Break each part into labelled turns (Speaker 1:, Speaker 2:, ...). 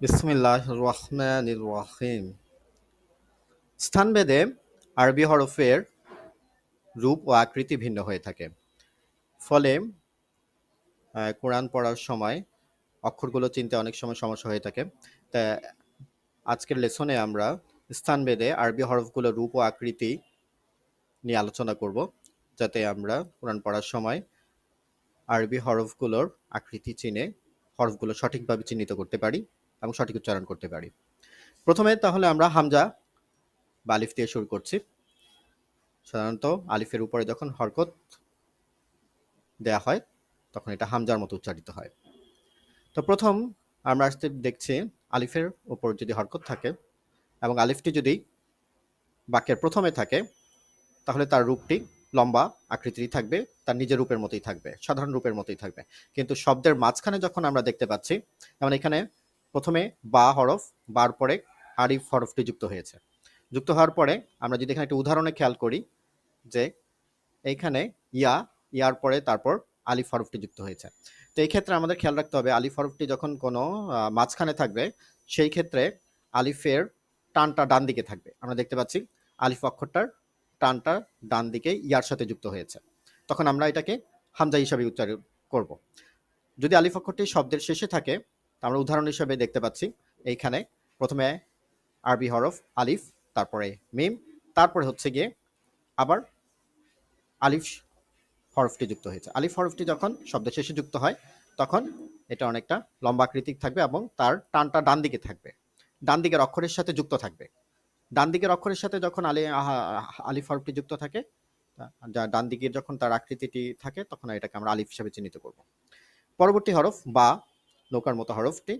Speaker 1: বিসমিল্লাহির রহমানির রহিম। স্থানভেদে আরবি হরফের রূপ ও আকৃতি ভিন্ন হয়ে থাকে। ফলে কোরআন পড়ার সময় অক্ষরগুলো চিনতে অনেক সময় সমস্যা হয়ে থাকে। তা আজকের লেসনে আমরা স্থানভেদে আরবি হরফগুলোর রূপ ও আকৃতি নিয়ে আলোচনা করব, যাতে আমরা কোরআন পড়ার সময় আরবি হরফগুলোর আকৃতি চিনে হরফগুলো সঠিকভাবে চিহ্নিত করতে পারি এবং সঠিক উচ্চারণ করতে পারি। প্রথমে তাহলে আমরা হামজা বা আলিফ দিয়ে শুরু করছি। সাধারণত আলিফের উপরে যখন হরকত দেয়া হয় তখন এটা হামজার মতো উচ্চারিত হয়। তো প্রথম আমরা আসতে দেখছি আলিফের উপর যদি হরকত থাকে এবং আলিফটি যদি বাক্যের প্রথমে থাকে, তাহলে তার রূপটি লম্বা আকৃতির থাকবে, তার নিজের রূপের মতোই থাকবে, সাধারণ রূপের মতোই থাকবে। কিন্তু শব্দের মাঝখানে যখন আমরা দেখতে পাচ্ছি, যেমন এখানে প্রথমে বা হরফ, বার পরে আলিফ হরফটি যুক্ত হয়েছে। যুক্ত হওয়ার পরে আমরা যদি এখানে একটা উদাহরণে খেয়াল করি যে এইখানে ইয়া, ইয়ার পরে তারপর আলিফ হরফটি যুক্ত হয়েছে। তো এই ক্ষেত্রে আমাদের খেয়াল রাখতে হবে, আলিফ হরফটি যখন কোনো মাঝখানে থাকবে, সেই ক্ষেত্রে আলিফের টানটা ডান দিকে থাকবে। আমরা দেখতে পাচ্ছি আলিফ অক্ষরটার টানটা ডান দিকে ইয়ার সাথে যুক্ত হয়েছে। তখন আমরা এটাকে হামজা হিসাবে উচ্চারণ করব। যদি আলিফ অক্ষরটি শব্দের শেষে থাকে, আমরা উদাহরণ হিসেবে দেখতে পাচ্ছি এইখানে প্রথমে আরবি হরফ আলিফ, তারপরে মিম, তারপরে হচ্ছে গিয়ে আবার আলিফ হরফটি যুক্ত হয়েছে। আলিফ হরফটি যখন শব্দের শেষে যুক্ত হয়, তখন এটা অনেকটা লম্বা আকৃতির থাকবে এবং তার টানটা ডান দিকে থাকবে, ডান দিকের অক্ষরের সাথে যুক্ত থাকবে। ডান দিকের অক্ষরের সাথে যখন আলিফ হরফটি যুক্ত থাকে, ডান দিকের যখন তার আকৃতিটি থাকে, তখন এটাকে আমরা আলিফ হিসাবে চিহ্নিত করব। পরবর্তী হরফ বা, নৌকার মতো হরফটি।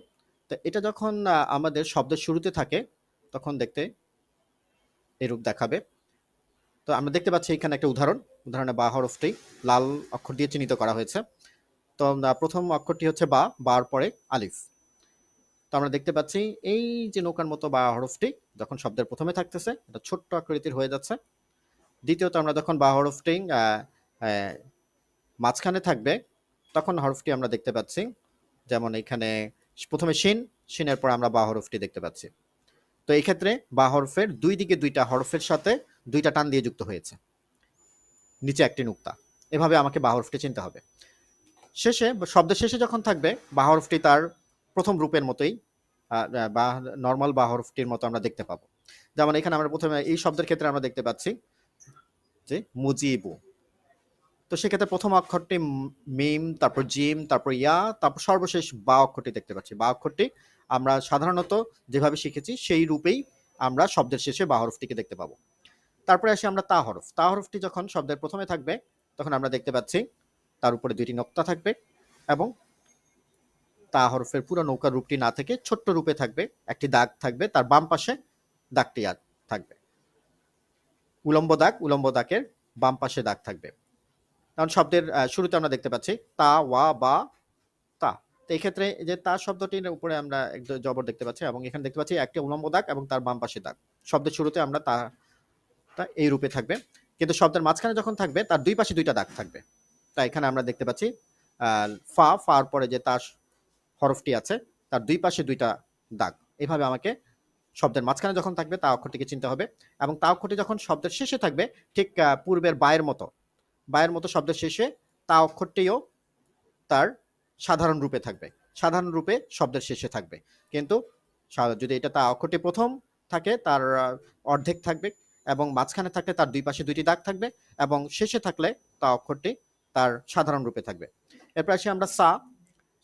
Speaker 1: তো এটা যখন আমাদের শব্দের শুরুতে থাকে, তখন দেখতে এরূপ দেখাবে। তো আমরা দেখতে পাচ্ছি এখানে একটা উদাহরণে বা হরফটি লাল অক্ষর দিয়ে চিহ্নিত করা হয়েছে। তো প্রথম অক্ষরটি হচ্ছে বা, বার পরে আলিফ। তো আমরা দেখতে পাচ্ছি এই যে নৌকার মতো বা হরফটি যখন শব্দের প্রথমে থাকতেছে, এটা ছোট্ট আকৃতির হয়ে যাচ্ছে। দ্বিতীয়ত আমরা যখন বা হরফটি মাঝখানে থাকবে, তখন হরফটি আমরা দেখতে পাচ্ছি, যেমন এখানে প্রথমে শিন, শিনের পর আমরা বা হরফটি দেখতে পাচ্ছি। তো এই ক্ষেত্রে বা হরফের দুই দিকে দুইটা হরফের সাথে দুইটা টান দিয়ে যুক্ত হয়েছে, নিচে একটি নুক্তা। এভাবে আমাকে বা হরফটি চিনতে হবে। শেষে, শব্দের শেষে যখন থাকবে, বা হরফটি তার প্রথম রূপের মতোই, বা নর্মাল বা হরফটির মতো আমরা দেখতে পাবো। যেমন এখানে আমরা প্রথমে এই শব্দের ক্ষেত্রে আমরা দেখতে পাচ্ছি যে মুজিবু। তো সেক্ষেত্রে প্রথম অক্ষরটি মিম, তারপর জিম, তারপর ইয়া, তারপর সর্বশেষ বা অক্ষরটি দেখতে পাচ্ছি। বা অক্ষরটি আমরা সাধারণত যেভাবে শিখেছি সেই রূপেই আমরা শব্দের শেষে বা হরফটিকে দেখতে পাবো। তারপরে আসি আমরা তা হরফ। তা হরফটি যখন শব্দের প্রথমে থাকবে, তখন আমরা দেখতে পাচ্ছি তার উপরে দুইটি নোক্তা থাকবে এবং তা হরফের পুরো নৌকার রূপটি না থেকে ছোট্ট রূপে থাকবে, একটি দাগ থাকবে, তার বাম পাশে দাগটি থাকবে, উলম্ব দাগ, উলম্ব দাগের বাম পাশে দাগ থাকবে। কারণ শব্দের শুরুতে আমরা দেখতে পাচ্ছি তা, ওয়া, বা, তা। তো এই ক্ষেত্রে যে তা শব্দটির উপরে আমরা একটা জবর দেখতে পাচ্ছি এবং এখানে দেখতে পাচ্ছি একটি উলম্ব দাগ এবং তার বাম পাশে দাগ। শব্দের শুরুতে আমরা তা এই রূপে থাকবে, কিন্তু শব্দের মাঝখানে যখন থাকবে তার দুই পাশে দুইটা দাগ থাকবে। তাই এখানে আমরা দেখতে পাচ্ছি ফার পরে যে তার হরফটি আছে, তার দুই পাশে দুইটা দাগ। এভাবে আমাকে শব্দের মাঝখানে যখন থাকবে তা অক্ষরটিকে চিনতে হবে, এবং তা অক্ষরটি যখন শব্দের শেষে থাকবে, ঠিক পূর্বের বায়ের মতো শব্দের শেষে তা অক্ষরটিও তার সাধারণ রূপে থাকবে, সাধারণ রূপে শব্দের শেষে থাকবে। কিন্তু যদি এটা তা অক্ষরটি প্রথম থাকে, তার অর্ধেক থাকবে, এবং মাঝখানে থাকলে তার দুই পাশে দুইটি দাগ থাকবে, এবং শেষে থাকলে তা অক্ষরটি তার সাধারণ রূপে থাকবে। এরপর আসি আমরা সা।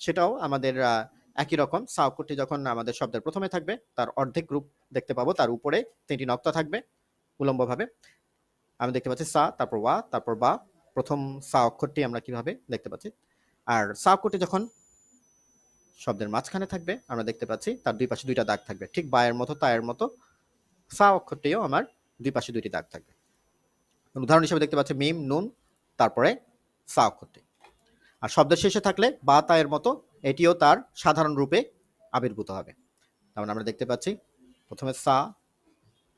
Speaker 1: সেটাও আমাদের একই রকম। সা অক্ষরটি যখন আমাদের শব্দের প্রথমে থাকবে, তার অর্ধেক রূপ দেখতে পাবো, তার উপরে তিনটি নক্তা থাকবে উলম্বভাবে। আমি দেখতে পাচ্ছি সা, তারপর ওয়া, তারপর বা। প্রথম সা অক্ষরটি আমরা কিভাবে দেখতে পাচ্ছি। আর সা অক্ষরটি যখন শব্দের মাঝখানে থাকবে, আমরা দেখতে পাচ্ছি তার দুই পাশে দুইটা দাগ থাকবে, ঠিক বায়ের মতো তায়ের মতো সা অক্ষরটিও আমার দুই পাশে দুইটি দাগ থাকবে। উদাহরণ হিসেবে দেখতে পাচ্ছি মিম, নুন, তারপরে সা অক্ষরটি। আর শব্দের শেষে থাকলে বা তায়ের মতো এটিও তার সাধারণ রূপে আবির্ভূত হবে। যেমন আমরা দেখতে পাচ্ছি প্রথমে সা,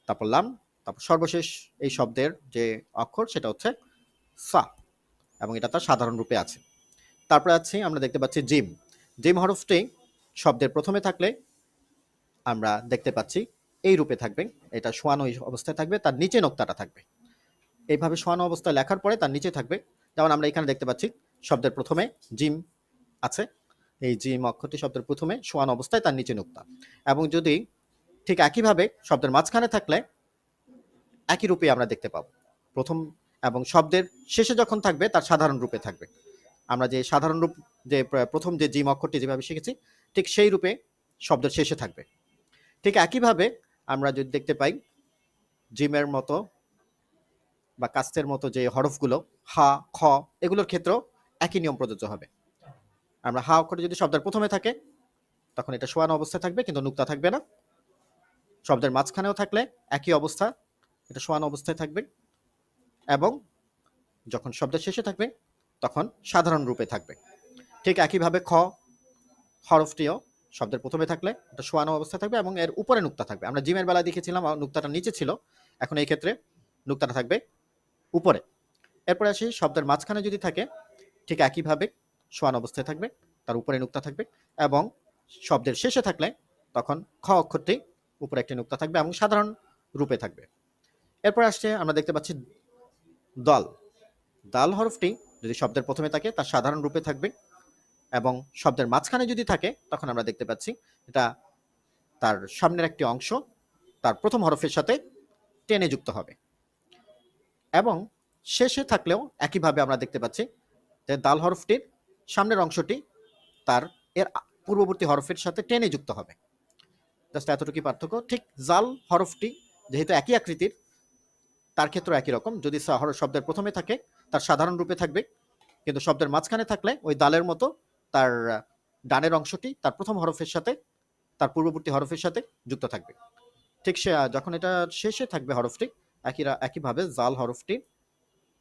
Speaker 1: তারপর লাম, তারপর সর্বশেষ এই শব্দের যে অক্ষর সেটা হচ্ছে সা, এবং এটা তার সাধারণ রূপে আছে। তারপরে আছে আমরা দেখতে পাচ্ছি জিম। জিম হরফটি শব্দের প্রথমে থাকলে আমরা দেখতে পাচ্ছি এই রূপে থাকবে, এটা শোয়ানো অবস্থায় থাকবে, তার নিচে নোক্তাটা থাকবে। এইভাবে শোয়ানো অবস্থায় লেখার পরে তার নিচে থাকবে, যেমন আমরা এখানে দেখতে পাচ্ছি শব্দের প্রথমে জিম আছে, এই জিম অক্ষরটি শব্দের প্রথমে শোয়ানো অবস্থায় তার নিচে নোক্তা। এবং যদি ঠিক একইভাবে শব্দের মাঝখানে থাকলে একই রূপে আমরা দেখতে পাবো প্রথম, এবং শব্দের শেষে যখন থাকবে তার সাধারণ রূপে থাকবে। আমরা যে সাধারণ রূপ, যে প্রথম যে জিম অক্ষরটি যেভাবে শিখেছি ঠিক সেই রূপে শব্দের শেষে থাকবে। ঠিক একইভাবে আমরা যদি দেখতে পাই জিমের মতো বা কাস্তের মতো যে হরফগুলো হা, খ, এগুলোর ক্ষেত্রেও একই নিয়ম প্রযোজ্য হবে। আমরা হা অক্ষরটি যদি শব্দের প্রথমে থাকে তখন এটা শোয়ানো অবস্থায় থাকবে, কিন্তু নুক্তা থাকবে না। শব্দের মাঝখানেও থাকলে একই অবস্থা, এটা শোয়ানো অবস্থায় থাকবে। এবং যখন শব্দের শেষে থাকবে তখন সাধারণ রূপে থাকবে। ঠিক একইভাবে খ হরফটিও শব্দের প্রথমে থাকলে এটা শোয়ানো অবস্থায় থাকবে এবং এর উপরে নুক্তা থাকবে। আমরা জিমের বেলায় দেখেছিলাম নুক্তাটা নিচে ছিল, এখন এই ক্ষেত্রে নুক্তাটা থাকবে উপরে। এরপরে আসি শব্দের মাঝখানে যদি থাকে ঠিক একইভাবে শোয়ানো অবস্থায় থাকবে, তার উপরে নুক্তা থাকবে। এবং শব্দের শেষে থাকলে তখন খ অক্ষরটি উপরে একটি নুক্তা থাকবে এবং সাধারণ রূপে থাকবে। এরপর আসছে আমরা দেখতে পাচ্ছি দল। দাল হরফটি যদি শব্দের প্রথমে থাকে তার সাধারণ রূপে থাকবে, এবং শব্দের মাঝখানে যদি থাকে তখন আমরা দেখতে পাচ্ছি এটা তার সামনের একটি অংশ তার প্রথম হরফের সাথে টেনে যুক্ত হবে। এবং শেষে থাকলেও একইভাবে আমরা দেখতে পাচ্ছি যে দাল হরফটির সামনের অংশটি তার এর পূর্ববর্তী হরফের সাথে টেনে যুক্ত হবে। জাস্ট এতটুকুই পার্থক্য। ঠিক জাল হরফটি যেহেতু একই আকৃতির, তার ক্ষেত্রে একই রকম, যদি শব্দের প্রথমে থাকে তার সাধারণ রূপে থাকবে, কিন্তু শব্দের মাঝখানে থাকলে ওই দালের মতো তার ডানের অংশটি তার প্রথম হরফের সাথে তার পূর্ববর্তী হরফের সাথে যুক্ত থাকবে। ঠিক সে যখন এটা শেষে থাকবে হরফটি, একইভাবে জাল হরফটি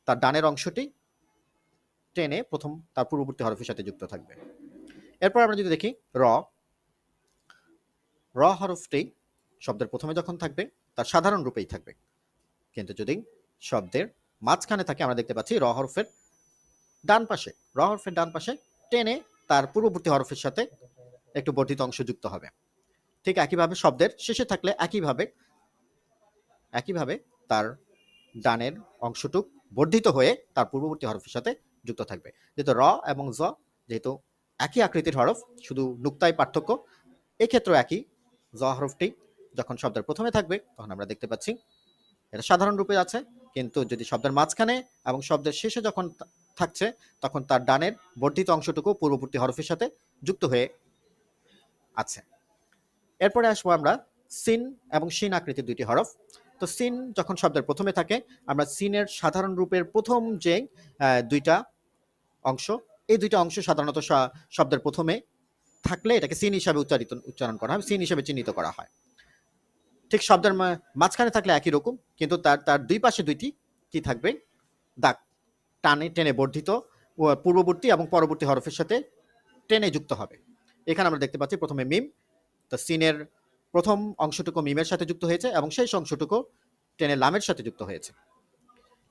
Speaker 1: তার ডানের অংশটি টেনে প্রথম তার পূর্ববর্তী হরফের সাথে যুক্ত থাকবে। এরপর আমরা যদি দেখি র, র হরফটি শব্দের প্রথমে যখন থাকবে তার সাধারণ রূপেই থাকবে, কিন্তু যদি শব্দের মাঝখানে থাকে আমরা দেখতে পাচ্ছি র হরফের ডান পাশে, র হরফের ডান পাশে টেনে তার পূর্ববর্তী হরফের সাথে একটু বর্ধিত অংশ যুক্ত হবে। ঠিক একইভাবে শব্দের শেষে থাকলে একইভাবে তার ডানের অংশটুক বর্ধিত হয়ে তার পূর্ববর্তী হরফের সাথে যুক্ত থাকবে। যেহেতু র এবং জ যেহেতু একই আকৃতির হরফ, শুধু নুক্তায় পার্থক্য, এক্ষেত্রেও একই। জ হরফটি যখন শব্দের প্রথমে থাকবে তখন আমরা দেখতে পাচ্ছি এটা সাধারণ রূপে আছে, কিন্তু যদি শব্দের মাঝখানে এবং শব্দের শেষে যখন থাকছে তখন তার ডানের বর্ধিত অংশটুকু পূর্ববর্তী হরফের সাথে যুক্ত হয়ে আছে। এরপরে আসবো আমরা সিন এবং শিন আকৃতির দুইটি হরফ। তো সিন যখন শব্দের প্রথমে থাকে আমরা সিনের সাধারণ রূপের প্রথম যে দুইটা অংশ, এই দুইটা অংশ সাধারণত শব্দের প্রথমে থাকলে এটাকে সিন হিসাবে উচ্চারণ করা হয়, সিন হিসাবে চিহ্নিত করা হয়। ঠিক শব্দের মাঝখানে থাকলে একই রকম, কিন্তু তার তার দুই পাশে দুইটি কি থাকবে, দাগ, টেনে বর্ধিত পূর্ববর্তী এবং পরবর্তী হরফের সাথে টেনে যুক্ত হবে। এখানে আমরা দেখতে পাচ্ছি প্রথমে মিম, তো সিনের প্রথম অংশটুকু মিমের সাথে যুক্ত হয়েছে এবং শেষ অংশটুকু টেনে লামের সাথে যুক্ত হয়েছে।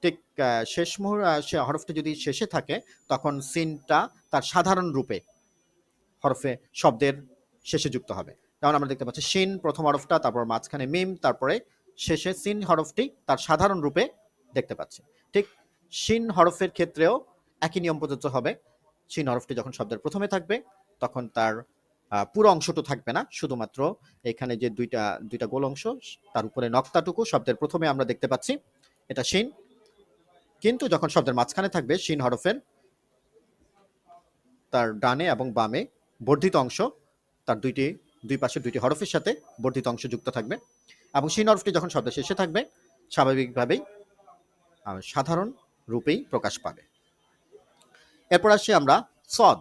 Speaker 1: ঠিক শেষ হরফটি যদি শেষে থাকে তখন সিনটা তার সাধারণ রূপে হরফে শব্দের শেষে যুক্ত হবে। যেমন আমরা দেখতে পাচ্ছি শিন প্রথম হরফটা, তারপর মাঝখানে মিম, তারপরে শেষে সিন হরফটি তার সাধারণ রূপে দেখতে পাচ্ছি। ঠিক শিন হরফের ক্ষেত্রেও একই নিয়ম প্রযোজ্য হবে। শিন হরফটি যখন শব্দের প্রথমে থাকবে তখন তার পুরো অংশটুকু থাকবে না, শুধুমাত্র এখানে যে দুইটা গোল অংশ তার উপরে নক্তাটুকু শব্দের প্রথমে আমরা দেখতে পাচ্ছি, এটা শিন। কিন্তু যখন শব্দের মাঝখানে থাকবে শিন হরফের তার ডানে এবং বামে বর্ধিত অংশ, তার দুই পাশে দুইটি হরফের সাথে বর্ধিত অংশ যুক্ত থাকবে। এবং শিন হরফটি যখন শব্দের শেষে থাকবে স্বাভাবিকভাবেই সাধারণ রূপেই প্রকাশ পাবে। এরপর আসছি আমরা সদ।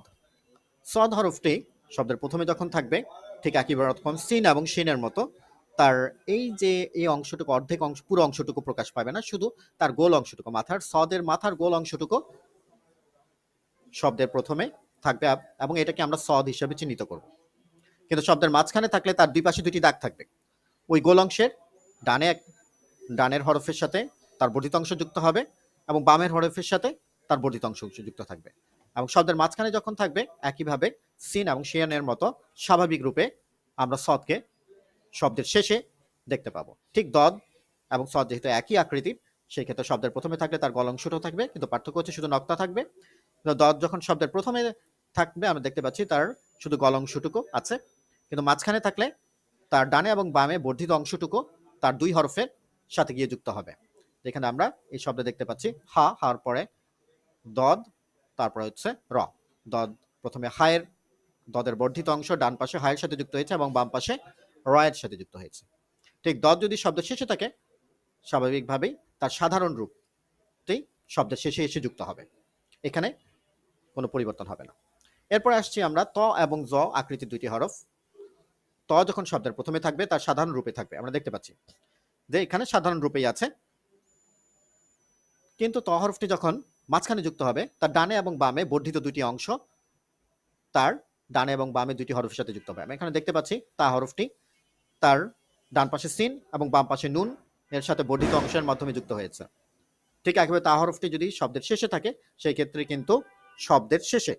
Speaker 1: সদ হরফটি শব্দের প্রথমে যখন থাকবে ঠিক একই রকম সিন এবং শিনের মতো তার এই অংশটুকু, অর্ধেক অংশ, পুরো অংশটুকু প্রকাশ পাবে না, শুধু তার গোল অংশটুকু, সদের মাথার গোল অংশটুকু শব্দের প্রথমে থাকবে এবং এটাকে আমরা সদ হিসেবে চিহ্নিত করব। কিন্তু শব্দের মাঝখানে থাকলে তার দুই পাশে দুইটি দাগ থাকবে, ওই গোল অংশের ডানের হরফের সাথে তার বর্ধিত অংশ যুক্ত হবে এবং বামের হরফের সাথে তার বর্ধিত অংশ যুক্ত থাকবে। এবং শব্দের মাঝখানে যখন থাকবে একইভাবে সিন এবং শিয়ানের মতো স্বাভাবিক রূপে আমরা সদকে শব্দের শেষে দেখতে পাবো। ঠিক দদ এবং সদ যেহেতু একই আকৃতির, সেই ক্ষেত্রে শব্দের প্রথমে থাকলে তার গল অংশটাও থাকবে, কিন্তু পার্থক্য হচ্ছে শুধু নক্তা থাকবে। দদ যখন শব্দের প্রথমে থাকবে আমরা দেখতে পাচ্ছি তার শুধু গল অংশটুকু আছে, কিন্তু মাঝখানে থাকলে তার ডানে এবং বামে বর্ধিত অংশটুকু তার দুই হরফের সাথে গিয়ে যুক্ত হবে। যেখানে আমরা এই শব্দে দেখতে পাচ্ছি হা, হার পরে দদ, তারপরে হচ্ছে র। দদ প্রথমে হায়ের দদের বর্ধিত অংশ ডান পাশে হায়ের সাথে যুক্ত হয়েছে এবং বাম পাশে রয়ের সাথে যুক্ত হয়েছে। ঠিক দদ যদি শব্দের শেষে থাকে, স্বাভাবিকভাবেই তার সাধারণ রূপটি শব্দের শেষে এসে যুক্ত হবে, এখানে কোনো পরিবর্তন হবে না। এরপর আসছি আমরা ত এবং জ আকৃতির দুইটি হরফ। ত যখন শব্দের প্রথমে থাকবে তার সাধারণ রূপে থাকবে, আমরা দেখতে পাচ্ছি যে এখানে সাধারণ রূপেই আছে, কিন্তু ত হরফটি যখন মাঝখানে যুক্ত হবে তার ডানে এবং বামে বর্ধিত দুইটি অংশ তার ডানে এবং বামে দুইটি হরফের সাথে যুক্ত হবে। আমি এখানে দেখতে পাচ্ছি তা হরফটি তার ডান পাশে সিন এবং বাম পাশে নুন এর সাথে বর্ধিত অংশের মাধ্যমে যুক্ত হয়েছে। ঠিক একইভাবে তা হরফটি যদি শব্দের শেষে থাকে, সেই ক্ষেত্রে কিন্তু শব্দের শেষে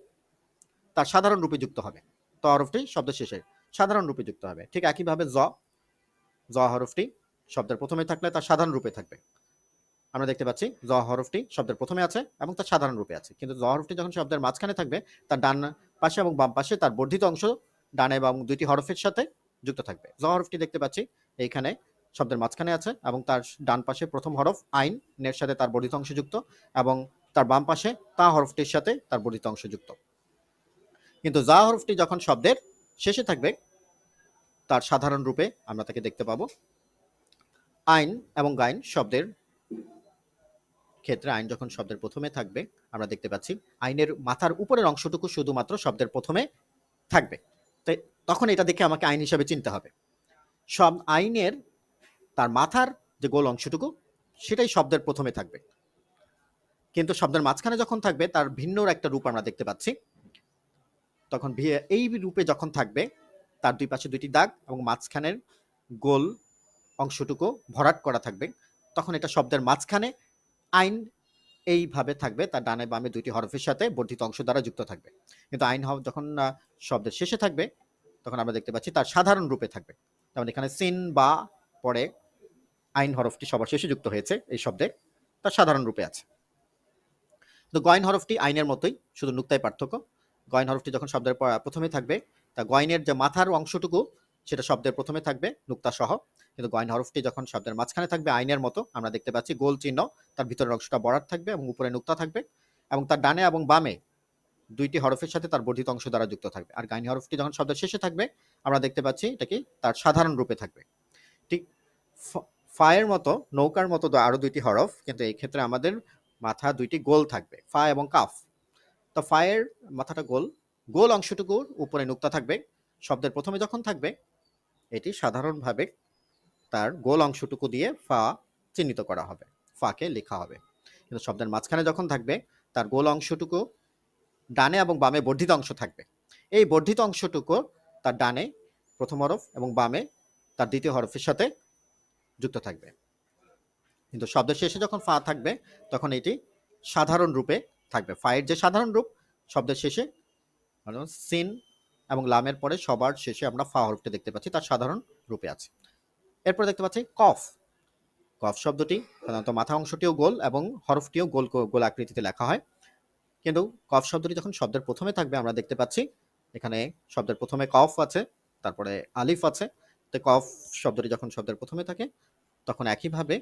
Speaker 1: তার সাধারণ রূপে যুক্ত হবে। ত হরফটি শব্দের শেষে সাধারণ রূপে যুক্ত হবে। ঠিক একইভাবে জ হরফটি শব্দের প্রথমে থাকলে তার সাধারণ রূপে থাকবে। আমরা দেখতে পাচ্ছি জ হরফটি শব্দের প্রথমে আছে এবং তার সাধারণ রূপে আছে, কিন্তু জ হরফটি যখন শব্দের মাঝখানে থাকবে তার ডান পাশে এবং বাম পাশে তার বর্ধিত অংশ ডানে এবং দুইটি হরফের সাথে যুক্ত থাকবে। জ হরফটি দেখতে পাচ্ছি এইখানে শব্দের মাঝখানে আছে এবং তার ডান পাশে প্রথম হরফ আইন এর সাথে তার বর্ধিত অংশ যুক্ত এবং তার বাম পাশে তা হরফটির সাথে তার বর্ধিত অংশ যুক্ত। কিন্তু জা হরফটি যখন শব্দের শেষে থাকবে তার সাধারণ রূপে আমরা তাকে দেখতে পাবো। আইন এবং গাইন শব্দের ক্ষেত্রে আইন যখন শব্দের প্রথমে থাকবে আমরা দেখতে পাচ্ছি আইনের মাথার উপরের অংশটুকু শুধুমাত্র শব্দের প্রথমে থাকবে, তাই তখন এটা দেখে আমাকে আইন হিসাবে চিনতে হবে। সব আইনের তার মাথার যে গোল অংশটুকু সেটাই শব্দের প্রথমে থাকবে, কিন্তু শব্দের মাঝখানে যখন থাকবে তার ভিন্ন একটা রূপ আমরা দেখতে পাচ্ছি। তখন এই রূপে যখন থাকবে তার দুই পাশে দুইটি দাগ এবং মাঝখানের গোল অংশটুকু ভরাট করা থাকবে, তখন এটা শব্দের মাঝখানে আইন এইভাবে থাকবে, তার ডানে বামে দুইটি হরফের সাথে বর্ধিত অংশ দ্বারা যুক্ত থাকবে। কিন্তু আইন যখন শব্দের শেষে থাকবে তখন আমরা দেখতে পাচ্ছি তার সাধারণ রূপে থাকবে। যেমন এখানে সিন বা পরে আইন হরফটি সবার শেষে যুক্ত হয়েছে এই শব্দে, তার সাধারণ রূপে আছে। তো গয়ন হরফটি আইনের মতোই, শুধু নুক্তায় পার্থক্য। গয়ন হরফটি যখন শব্দের প্রথমে থাকবে তা গয়নের যে মাথার অংশটুকু সেটা শব্দের প্রথমে থাকবে নুক্তা সহ, কিন্তু গয়ন হরফটি যখন শব্দের মাঝখানে থাকবে আইনের মতো আমরা দেখতে পাচ্ছি গোল চিহ্ন, তার ভিতরের অংশটা বরাট থাকবে এবং উপরে নুক্তা থাকবে এবং তার ডানে এবং বামে দুইটি হরফের সাথে তার বর্ধিত অংশ দ্বারা যুক্ত থাকবে। আর গাইন হরফটি যখন শব্দের শেষে থাকবে আমরা দেখতে পাচ্ছি এটা কি তার সাধারণ রূপে থাকবে। ঠিক ফায়ের মতো, নৌকার মতো আরো দুইটি হরফ, কিন্তু এই ক্ষেত্রে আমাদের মাথা দুইটি গোল থাকবে, ফা এবং কাফ। তো ফায়ের মাথাটা গোল, গোল অংশটুকুর উপরে নুক্তা থাকবে, শব্দের প্রথমে যখন থাকবে এটি সাধারণভাবে তার গোল অংশটুকু দিয়ে ফা চিহ্নিত করা হবে, ফাকে লেখা হবে। কিন্তু শব্দের মাঝখানে যখন থাকবে তার গোল অংশটুকু ডানে এবং বামে বর্ধিত অংশ থাকবে, এই বর্ধিত অংশটুকু তার ডানে প্রথম হরফ এবং বামে তার দ্বিতীয় হরফের সাথে যুক্ত থাকবে। কিন্তু শব্দের শেষে যখন ফা থাকবে তখন এটি সাধারণ রূপে থাকবে। ফায়ের যে সাধারণ রূপ শব্দের শেষে সিন এবং লামের পরে সবার শেষে আমরা ফা হরফটি দেখতে পাচ্ছি, তার সাধারণ রূপে আছে। এরপর দেখতে পাচ্ছি কফ। কফ শব্দটি সাধারণত মাথা অংশটিও গোল এবং হরফটিও গোল গোল আকৃতিতে লেখা হয়, কিন্তু কফ শব্দটি যখন শব্দের প্রথমে থাকবে আমরা দেখতে পাচ্ছি এখানে শব্দের প্রথমে কফ আছে, তারপরে আলিফ আছে। তো কফ শব্দটি যখন শব্দের প্রথমে থাকে তখন একইভাবে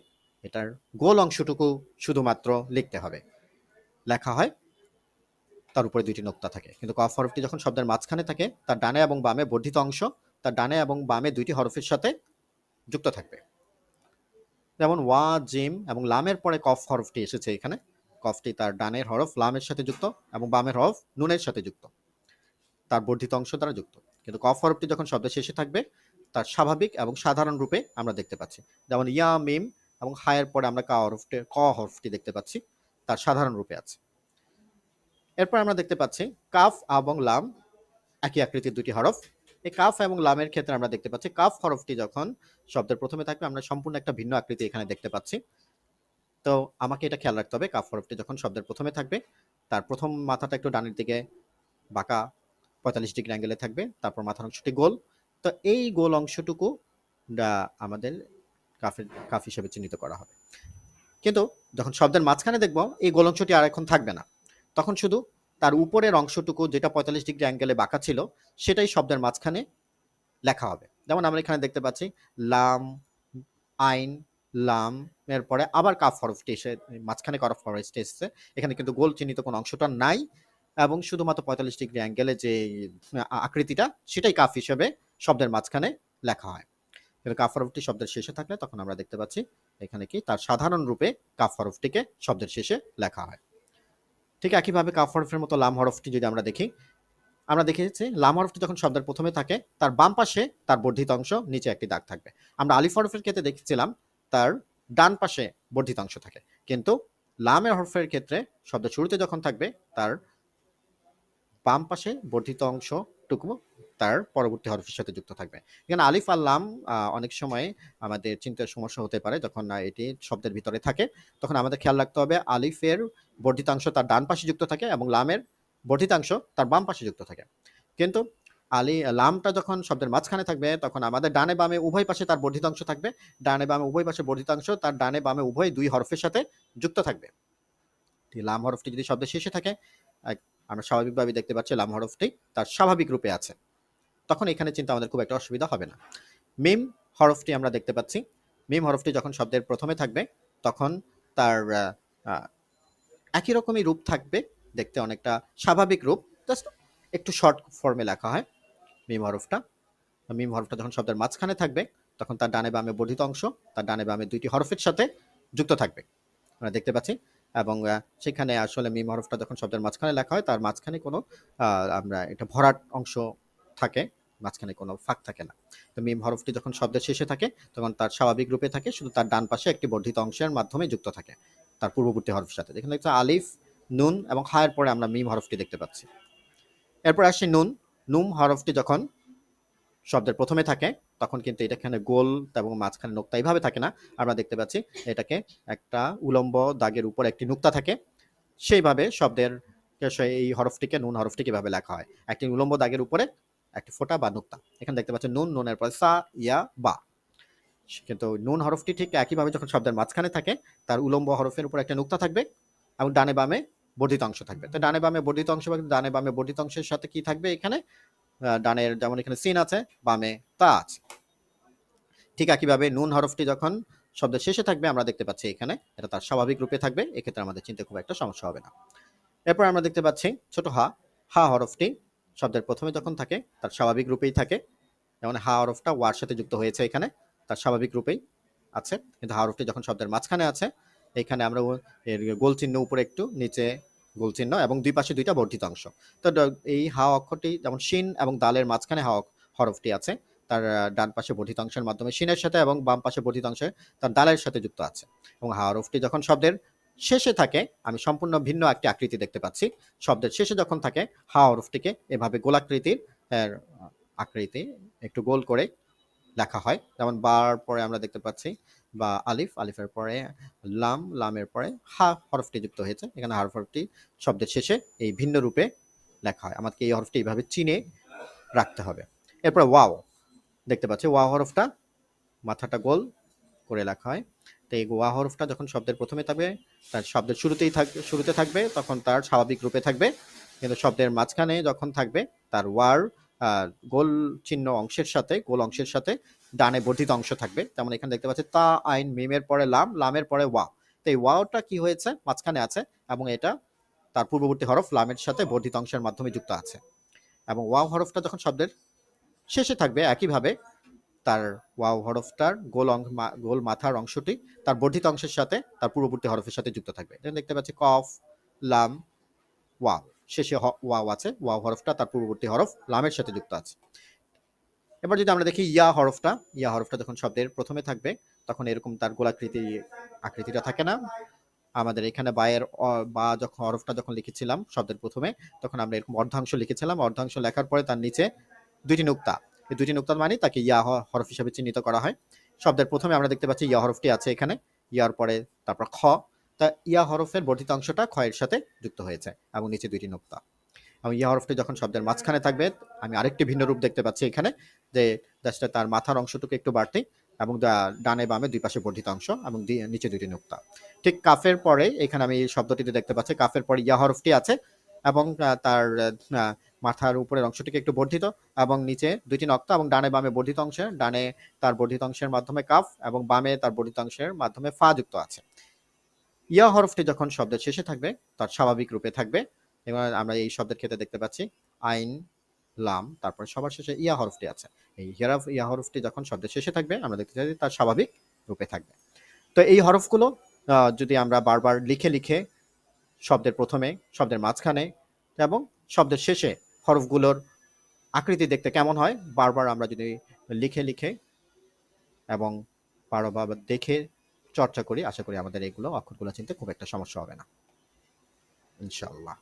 Speaker 1: এটার গোল অংশটুকু শুধুমাত্র লিখতে হবে, লেখা হয়, তার উপরে দুইটি নোক্তা থাকে। কিন্তু কফ হরফটি যখন শব্দের মাঝখানে থাকে তার ডানে এবং বামে বর্ধিত অংশ তার ডানে এবং বামে দুইটি হরফের সাথে যুক্ত থাকবে। যেমন ওয়া, জিম এবং লামের পরে কফ হরফটি এসেছে, এখানে কফটি তার ডানের হরফ লামের সাথে যুক্ত এবং বামের হরফ নুনের সাথে যুক্ত, তার বর্ধিত অংশ দ্বারা যুক্ত। কিন্তু কফ হরফটি যখন শব্দের শেষে থাকবে তার স্বাভাবিক এবং সাধারণ রূপে আমরা দেখতে পাচ্ছি। যেমন ইয়া, মিম এবং হায়ের পরে আমরা ক হরফটি দেখতে পাচ্ছি, তার সাধারণ রূপে আছে। এরপর আমরা দেখতে পাচ্ছি কাফ এবং লাম একই আকৃতির দুটি হরফ। এই কাফ এবং লামের ক্ষেত্রে আমরা দেখতে পাচ্ছি কাফ হরফটি যখন শব্দের প্রথমে থাকবে আমরা সম্পূর্ণ একটা ভিন্ন আকৃতি এখানে দেখতে পাচ্ছি। তো আমাকে এটা খেয়াল রাখতে হবে, কাফ হরফটি যখন শব্দের প্রথমে থাকবে তার প্রথম মাথাটা একটু ডানের দিকে বাঁকা 45 ডিগ্রি অ্যাঙ্গেলে থাকবে, তারপর মাথার অংশটি গোল। তো এই গোল অংশটুকু আমাদের কাফ হিসেবে চিহ্নিত করা হবে। কিন্তু যখন শব্দের মাঝখানে দেখব এই গোল অংশটি আর এখন থাকবে না, তখন শুধু তার উপরের অংশটুকু যেটা 45 ডিগ্রি অ্যাঙ্গেলে বাঁকা ছিল সেটাই শব্দের মাঝখানে লেখা হবে। যেমন আমরা এখানে দেখতে পাচ্ছি লাম, আইন, লাম এর পরে আবার কাফ হরফটি এসে মাঝখানে কাফ হরফটি এসেছে। এখানে কিন্তু গোল চিহ্নিত কোনো অংশটা নাই এবং শুধুমাত্র 45 ডিগ্রি অ্যাঙ্গেলে যে আকৃতিটা সেটাই কাফ হিসেবে শব্দের মাঝখানে লেখা হয়। কিন্তু কাফ হরফটি শব্দের শেষে থাকলে তখন আমরা দেখতে পাচ্ছি এখানে কি তার সাধারণ রূপে কাফ হরফটিকে শব্দের শেষে লেখা হয়। ঠিক একইভাবে কাফ হরফের মতো লাম হরফটি যদি আমরা দেখি, আমরা দেখেছি লাম হরফটি যখন শব্দের প্রথমে থাকে তার বাম পাশে তার বর্ধিত অংশ, নিচে একটি দাগ থাকবে। আমরা আলিফ হরফের ক্ষেত্রে দেখেছিলাম তার ডান পাশে বর্ধিত অংশ থাকে, কিন্তু লামের হরফের ক্ষেত্রে শব্দের শুরুতে যখন থাকবে তার বাম পাশে বর্ধিত অংশটুকু তার পরবর্তী হরফের সাথে যুক্ত থাকবে। এখানে আলিফ আর লাম অনেক সময় আমাদের চিন্তার সমস্যা হতে পারে যখন এটি শব্দের ভিতরে থাকে, তখন আমাদের খেয়াল রাখতে হবে আলিফের বর্ধিতাংশ তার ডান পাশে যুক্ত থাকে এবং লামের বর্ধিতাংশ তার বাম পাশে যুক্ত থাকে। কিন্তু লামটা যখন শব্দের মাঝখানে থাকবে তখন আমাদের ডানে বামে উভয় পাশে তার বর্ধিতাংশ থাকবে, ডানে বামে উভয় পাশে বর্ধিতাংশ তার ডানে বামে উভয় দুই হরফের সাথে যুক্ত থাকবে। লাম হরফটি যদি শব্দের শেষে থাকে, আমরা স্বাভাবিকভাবে দেখতে পাচ্ছি লাম হরফটি তার স্বাভাবিক রূপে আছে, তখন এখানে চিন্তা আমাদের খুব একটা অসুবিধা হবে না। মিম হরফটি আমরা দেখতে পাচ্ছি, মিম হরফটি যখন শব্দের প্রথমে থাকবে তখন তার একই রকমই রূপ থাকবে, দেখতে অনেকটা স্বাভাবিক রূপ, জাস্ট একটু শর্ট ফর্মে লেখা হয় মিম হরফটা। মিম হরফটা যখন শব্দের মাঝখানে থাকবে তখন তার ডানে বামে বর্ধিত অংশ তার ডানে বামে দুইটি হরফের সাথে যুক্ত থাকবে, আমরা দেখতে পাচ্ছি। এবং সেখানে আসলে মিম হরফটা যখন শব্দের মাঝখানে লেখা হয় তার মাঝখানে কোনো আমরা এটা ভরাট অংশ থাকে, মাঝখানে কোনো ফাঁক থাকে না। তো মিম হরফটি যখন শব্দের শেষে থাকে তখন তার স্বাভাবিক রূপে থাকে, শুধু তার ডান পাশে একটি বর্ধিত অংশের মাধ্যমে যুক্ত থাকে তার পূর্ববর্তী হরফের সাথে। এখানে দেখতে আলিফ, নুন এবং হায়ের পরে আমরা মিম হরফটি দেখতে পাচ্ছি। এরপর আসি নুন। নুম হরফটি যখন শব্দের প্রথমে থাকে তখন কিন্তু এটা এখানে গোল এবং মাঝখানে নোক্তা এইভাবে থাকে না, আমরা দেখতে পাচ্ছি এটাকে একটা উলম্ব দাগের উপর একটি নুক্তা থাকে, সেইভাবে শব্দের এই হরফটিকে নুন হরফটি কিভাবে লেখা হয়, একটি উলম্ব দাগের উপরে একটি ফোঁটা বা নুক্তা। এখানে দেখতে পাচ্ছি নুন, নুনের পরে সা, ইয়া, বা। কিন্তু নুন হরফটি ঠিক একইভাবে যখন শব্দের মাঝখানে থাকে তার উলম্ব হরফের উপর একটা নুক্তা থাকবে এবং ডানে বামে বর্ধিত অংশ থাকবে। তো ডানে বামে বর্ধিত অংশ, ডানে বামে বর্ধিত অংশের সাথে কি থাকবে, এখানে ডানের যেমন এখানে সিন আছে, বামে তা আছে। ঠিক একইভাবে নুন হরফটি যখন শব্দের শেষে থাকবে আমরা দেখতে পাচ্ছি এখানে এটা তার স্বাভাবিক রূপে থাকবে, এক্ষেত্রে আমাদের চিন্তা খুব একটা সমস্যা হবে না। এরপর আমরা দেখতে পাচ্ছি ছোট হা। হা হরফটি শব্দের প্রথমে যখন থাকে তার স্বাভাবিক রূপেই থাকে, যেমন হা হরফটা ওয়ার সাথে যুক্ত হয়েছে এখানে, তার স্বাভাবিক রূপেই আছে। কিন্তু হা হরফটি যখন শব্দের মাঝখানে আছে এখানে আমরা এর গোল চিহ্ন উপরে একটু, নিচে গোল চিহ্ন এবং দুই পাশে দুইটা বর্ধিত অংশ। তো এই হা অক্ষরটি যেমন শিন এবং দালের মাঝখানে হা হরফটি আছে, তার ডান পাশে বর্ধিত অংশের মাধ্যমে শিনের সাথে এবং বাম পাশে বর্ধিত অংশে তার দালের সাথে যুক্ত আছে। এবং হা হরফটি যখন শব্দের শেষে থাকে আমি সম্পূর্ণ ভিন্ন একটি আকৃতি দেখতে পাচ্ছি। শব্দের শেষে যখন থাকে হা হরফটিকে এভাবে গোলাকৃতির আকৃতি একটু গোল করে লেখা হয়, যেমন বার পরে আমরা দেখতে পাচ্ছি বা আলিফ, আলিফের পরে লাম, লামের পরে হা হরফটি যুক্ত হয়েছে, এখানে হা হরফটি শব্দের শেষে এই ভিন্ন রূপে লেখা হয়, আমাদেরকে এই হরফটি এইভাবে চিনে রাখতে হবে। এরপর ওয়াও দেখতে পাচ্ছি, ওয়াও হরফটা মাথাটা গোল করে লেখা হয়। তো এই ওয়া হরফটা যখন শব্দের প্রথমে থাকবে তার শব্দের শুরুতে থাকবে তখন তার স্বাভাবিক রূপে থাকবে, কিন্তু শব্দের মাঝখানে যখন থাকবে তার ওয়ার গোল চিহ্ন অংশের সাথে, গোল অংশের সাথে ডানে বর্ধিত অংশ থাকবে। যেমন এখানে দেখতে পাচ্ছি তা, আইন, মিমের পরে লাম, লামের পরে ওয়া। তো এই ওয়াওটা কি হয়েছে মাঝখানে আছে এবং এটা তার পূর্ববর্তী হরফ লামের সাথে বর্ধিত অংশের মাধ্যমে যুক্ত আছে। এবং ওয়াও হরফটা যখন শব্দের শেষে থাকবে একইভাবে তার ওয়াও হরফটার গোল মাথার অংশটি তার বর্ধিত অংশের সাথে তার পূর্ববর্তী হরফের সাথে যুক্ত থাকবে। দেখতে পাচ্ছি কফ, লাম, ওয়াও, শেষে ওয়াও আছে, ওয়াও হরফটা তার পূর্ববর্তী হরফ লামের সাথে যুক্ত আছে। এবার যদি আমরা দেখি ইয়া হরফটা, ইয়া হরফটা যখন শব্দের প্রথমে থাকবে তখন এরকম তার আকৃতিটা থাকে না। আমাদের এখানে বায়ের বা যখন হরফটা যখন লিখেছিলাম শব্দের প্রথমে তখন আমরা এরকম অর্ধাংশ লিখেছিলাম, অর্ধাংশ লেখার পরে তার নিচে দুইটি নুক্তা, এই দুইটি নুক্তার মানে তাকে ইয়া হরফ হিসেবে চিহ্নিত করা হয়। শব্দের প্রথমে আমরা দেখতে পাচ্ছি ইয়া হরফটি আছে এখানে, ইয়ার পরে তারপর খ, তা ইয়া হরফের বর্ধিত অংশটা খ এর সাথে যুক্ত হয়েছে এবং নিচে দুইটি নুক্তা। এবং ইয়া হরফটি যখন শব্দের মাঝখানে থাকবে, আমি আরেকটি ভিন্ন রূপ দেখতে পাচ্ছি এখানে, যে জাস্ট তার মাথার অংশটুকু একটু বাড়তি এবং ডানে বামে দুই পাশে বর্ধিত অংশ এবং নিচে দুইটি নুক্তা। ঠিক কাফের পরে এখানে আমি এই শব্দটিতে দেখতে পাচ্ছি কাফের পরে ইয়া হরফটি আছে এবং তার মাথার উপরের অংশটিকে একটু বর্ধিত এবং নিচে দুইটি নক্তা এবং ডানে বামে বর্ধিত অংশে, ডানে তার বর্ধিত অংশের মাধ্যমে কাফ এবং বামে তার বর্ধিত অংশের মাধ্যমে ফা যুক্ত আছে। ইয়া হরফটি যখন শব্দের শেষে থাকবে তার স্বাভাবিক রূপে থাকবে। এবার আমরা এই শব্দের ক্ষেত্রে দেখতে পাচ্ছি আইন, লাম, তারপরে সবার শেষে ইয়া হরফটি আছে। এই ইয়া হরফটি যখন শব্দের শেষে থাকবে আমরা দেখতে চাই তার স্বাভাবিক রূপে থাকবে। তো এই হরফগুলো যদি আমরা বারবার লিখে লিখে শব্দের প্রথমে, শব্দের মাঝখানে এবং শব্দের শেষে হরফগুলোর আকৃতি দেখতে কেমন হয় বারবার আমরা যদি লিখে লিখে এবং বারবার দেখে চর্চা করি, আশা করি আমাদের এগুলো অক্ষরগুলো চিনতে খুব একটা সমস্যা হবে না, ইনশাআল্লাহ।